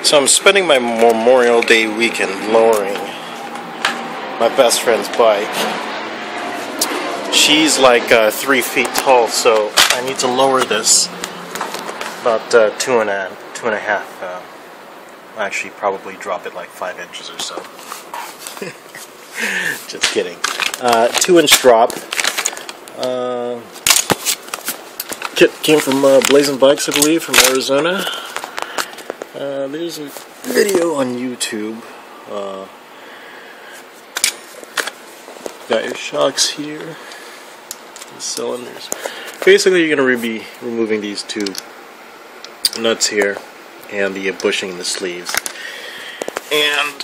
So I'm spending my Memorial Day weekend lowering my best friend's bike. She's like 3 feet tall, so I need to lower this about two and a half. Actually, probably drop it like 5 inches or so. Just kidding. 2-inch drop. Kit came from Blazing Bikes, I believe, from Arizona. There's a video on YouTube. Got your shocks here, the cylinders. Basically, you're going to be removing these two nuts here and the bushing in the sleeves, and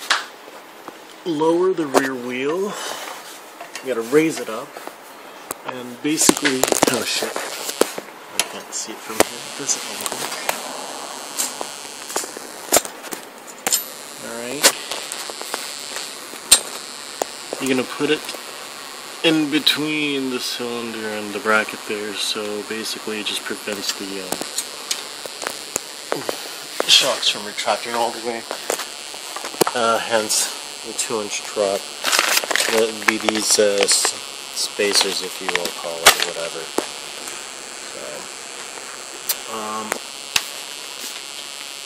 lower the rear wheel. You got to raise it up, and basically, oh shit, I can't see it from here. Does it look? You're going to put it in between the cylinder and the bracket there, so basically it just prevents the shocks from retracting all the way. Hence the 2-inch drop. It would be these spacers, if you will call it, or whatever.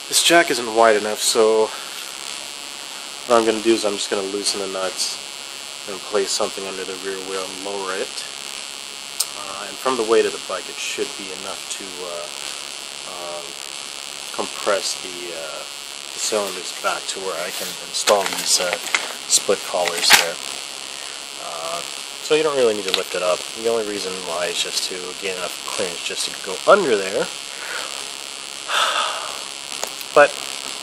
This jack isn't wide enough, so what I'm going to do is I'm just going to loosen the nuts and place something under the rear wheel and lower it. And from the weight of the bike, it should be enough to compress the cylinders back to where I can install these split collars there. So you don't really need to lift it up. The only reason why is just to gain enough clearance just to go under there. But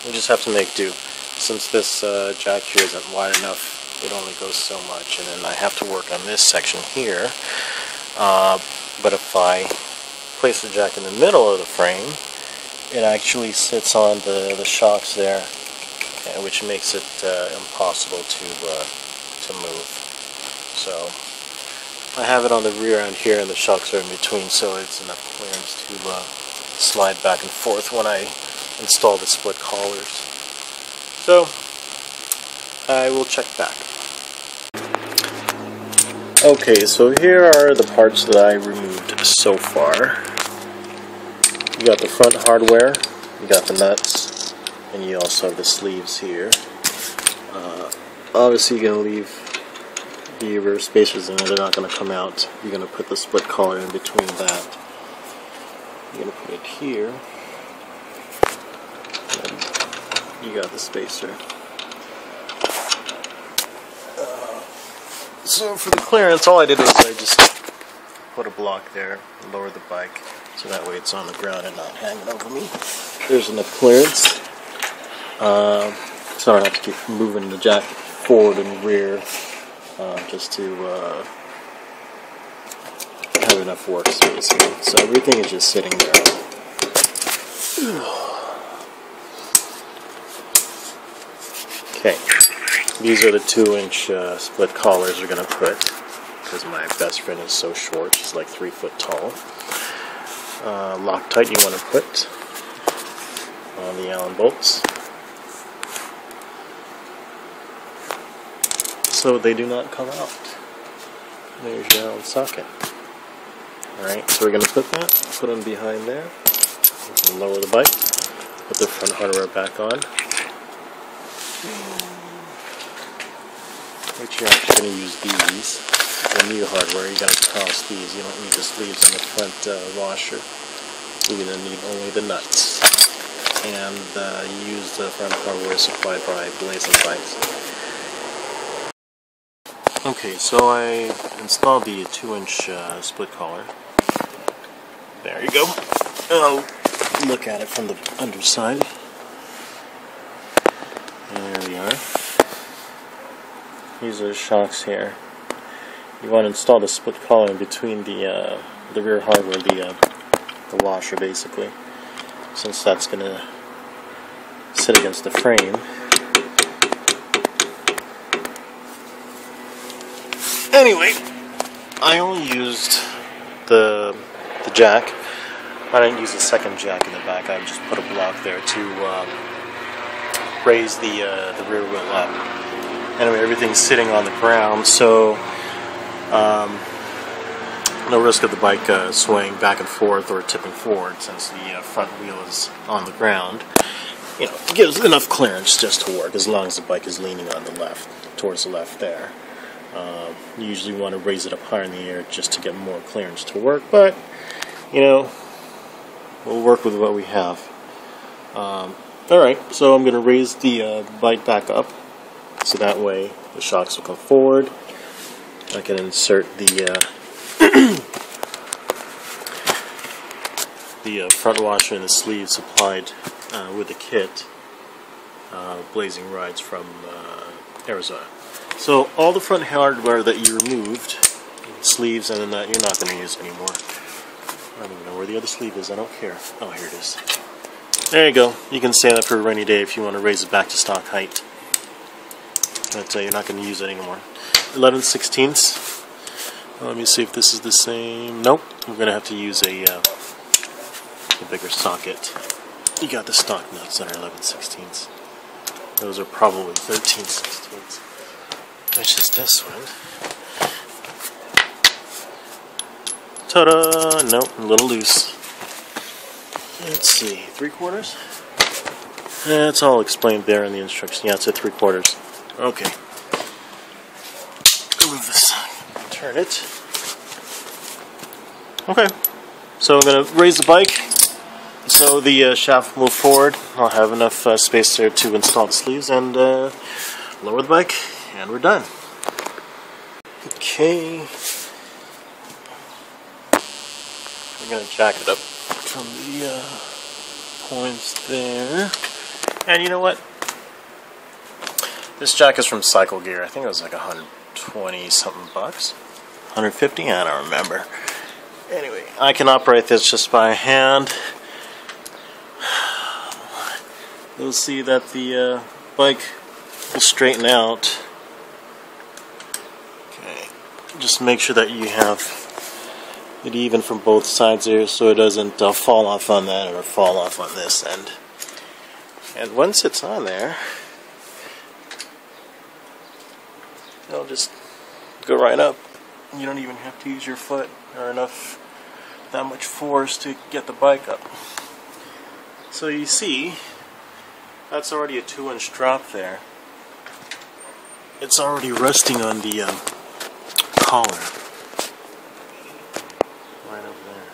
we just have to make do. Since this jack here isn't wide enough, it only goes so much, and then I have to work on this section here. But if I place the jack in the middle of the frame, it actually sits on the shocks there, which makes it impossible to move. So I have it on the rear end here, and the shocks are in between, so it's enough clearance to slide back and forth when I install the split collars. So I will check back. Okay, so here are the parts that I removed so far. You got the front hardware, you got the nuts, and you also have the sleeves here. Obviously you're going to leave the rear spacers in there, they're not going to come out. You're going to put the split collar in between that. You're going to put it here. And you got the spacer. So for the clearance, all I did was I just put a block there and lower the bike, so that way it's on the ground and not hanging over me. There's enough clearance, so I don't have to keep moving the jack forward and rear, just to have enough work space. So everything is just sitting there. Okay. These are the 2-inch split collars we're going to put, because my best friend is so short, she's like 3 foot tall. Loctite you want to put on the Allen bolts, so they do not come out. There's your Allen socket. Alright, so we're going to put them behind there, lower the bike, put the front hardware back on. Which you're actually going to use these, the new hardware. You got to toss these. You don't need the sleeves on the front washer. You're going to need only the nuts. And use the front hardware supplied by Blazing Bikes. Okay, so I installed the 2-inch split collar. There you go. I'll look at it from the underside. There we are. These are the shocks here. You want to install the split collar in between the rear hardware, the washer basically, since that's going to sit against the frame. Anyway, I only used the jack. I didn't use a second jack in the back. I just put a block there to raise the rear wheel up. Anyway, everything's sitting on the ground, so no risk of the bike swaying back and forth or tipping forward since the front wheel is on the ground. You know, it gives enough clearance just to work as long as the bike is leaning on the left, towards the left there. You usually want to raise it up higher in the air just to get more clearance to work, but you know, we'll work with what we have. Alright, so I'm going to raise the bike back up so that way the shocks will come forward. I can insert the front washer and the sleeve supplied with the kit, Blazing Rides from Arizona. So all the front hardware that you removed, sleeves and that you're not going to use anymore. I don't even know where the other sleeve is, I don't care. Oh, here it is. There you go. You can save that for a rainy day if you want to raise it back to stock height. But you're not going to use it anymore. 11/16. Let me see if this is the same. Nope. We're going to have to use a bigger socket. You got the stock nuts that are 11/16. Those are probably 13/16. Which is this one. Ta-da! Nope, a little loose. Let's see, 3/4? It's all explained there in the instructions. Yeah, it's at 3/4. Okay. Move this. Turn it. Okay. So I'm going to raise the bike so the shaft will move forward. I'll have enough space there to install the sleeves and lower the bike, and we're done. Okay. I'm going to jack it up from the points there. And you know what? This jack is from Cycle Gear. I think it was like 120 something bucks. 150? I don't remember. Anyway, I can operate this just by hand. You'll see that the bike will straighten out. Okay, just make sure that you have it even from both sides there so it doesn't fall off on that or fall off on this end. And once it's on there, it'll just go right up. You don't even have to use your foot or that much force to get the bike up. So you see, that's already a 2-inch drop there. It's already resting on the collar. Right over there.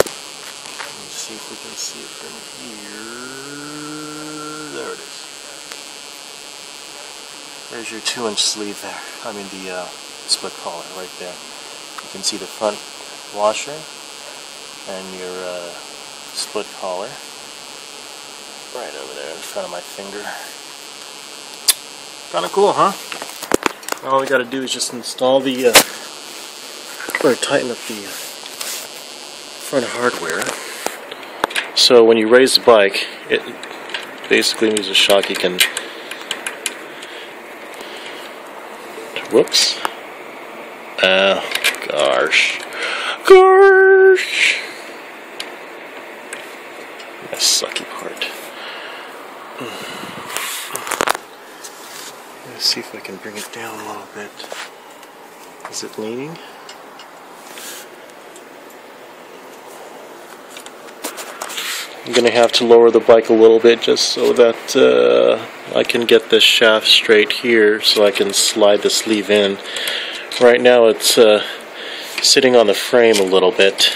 Let's see if we can see it from here. There it is. There's your 2-inch sleeve there. I mean the split collar right there. You can see the front washer and your split collar right over there in front of my finger. Kind of cool, huh? All we got to do is just install the or tighten up the front hardware. So when you raise the bike, it basically moves the shock. You can whoops. Gosh. The sucky part. Let's see if I can bring it down a little bit. Is it leaning? I'm going to have to lower the bike a little bit just so that I can get this shaft straight here so I can slide the sleeve in. Right now it's sitting on the frame a little bit.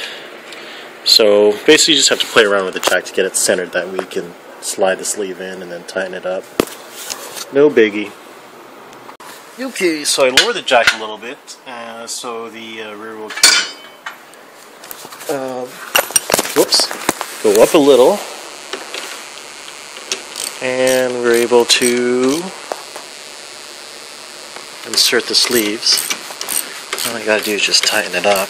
So basically you just have to play around with the jack to get it centered. That way you can slide the sleeve in and then tighten it up. No biggie. Okay, so I lower the jack a little bit so the rear wheel can go up a little, and we're able to insert the sleeves. All I gotta do is just tighten it up.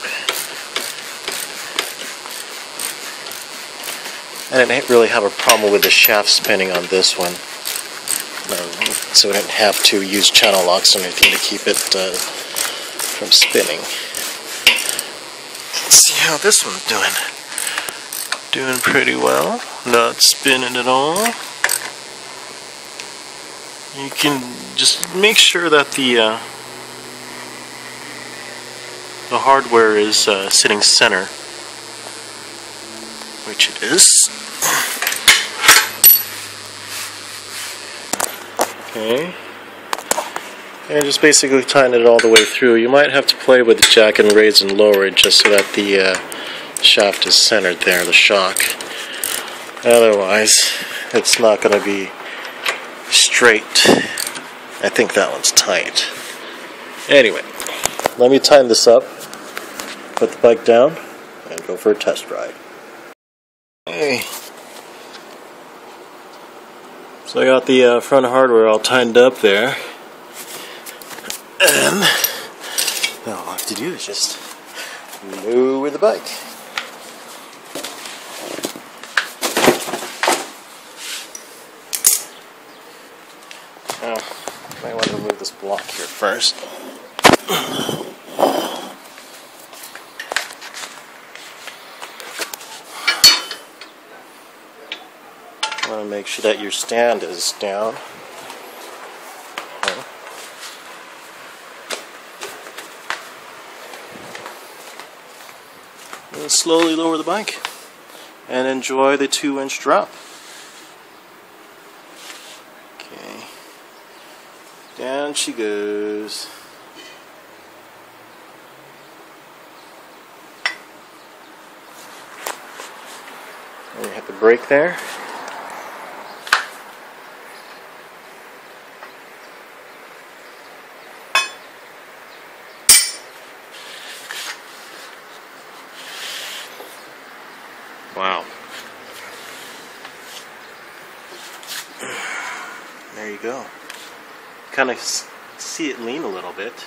I didn't really have a problem with the shaft spinning on this one. So I didn't have to use channel locks or anything to keep it from spinning. Let's see how this one's doing. Doing pretty well. Not spinning at all. You can just make sure that the hardware is sitting center, which it is. Okay. And just basically tighten it all the way through. You might have to play with the jack and raise and lower it just so that the shaft is centered there, the shock. Otherwise, it's not going to be straight. I think that one's tight. Anyway, let me tighten this up, put the bike down, and go for a test ride. Okay. So I got the front hardware all tightened up there. And now all I have to do is just lower the bike. Now, I might want to remove this block here first. I want to make sure that your stand is down. And slowly lower the bike and enjoy the 2-inch drop. Okay, down she goes. And you hit the brake there. Wow. There you go. Kind of see it lean a little bit.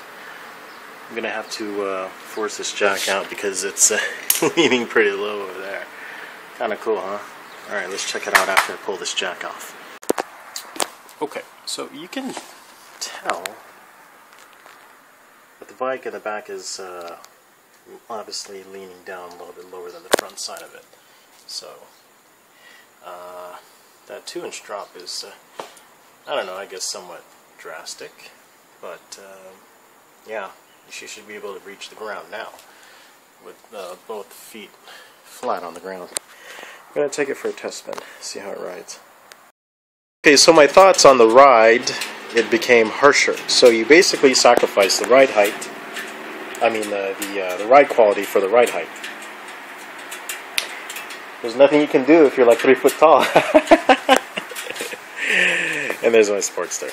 I'm going to have to force this jack out because it's leaning pretty low over there. Kind of cool, huh? Alright, let's check it out after I pull this jack off. Okay, so you can tell that the bike in the back is obviously leaning down a little bit lower than the front side of it. So, that 2-inch drop is, I don't know, I guess somewhat drastic, but yeah, she should be able to reach the ground now with both feet flat on the ground. I'm going to take it for a test spin, see how it rides. Okay, so my thoughts on the ride, it became harsher. So you basically sacrifice the ride height, the ride quality for the ride height. There's nothing you can do if you're like 3 foot tall. And there's my Sportster.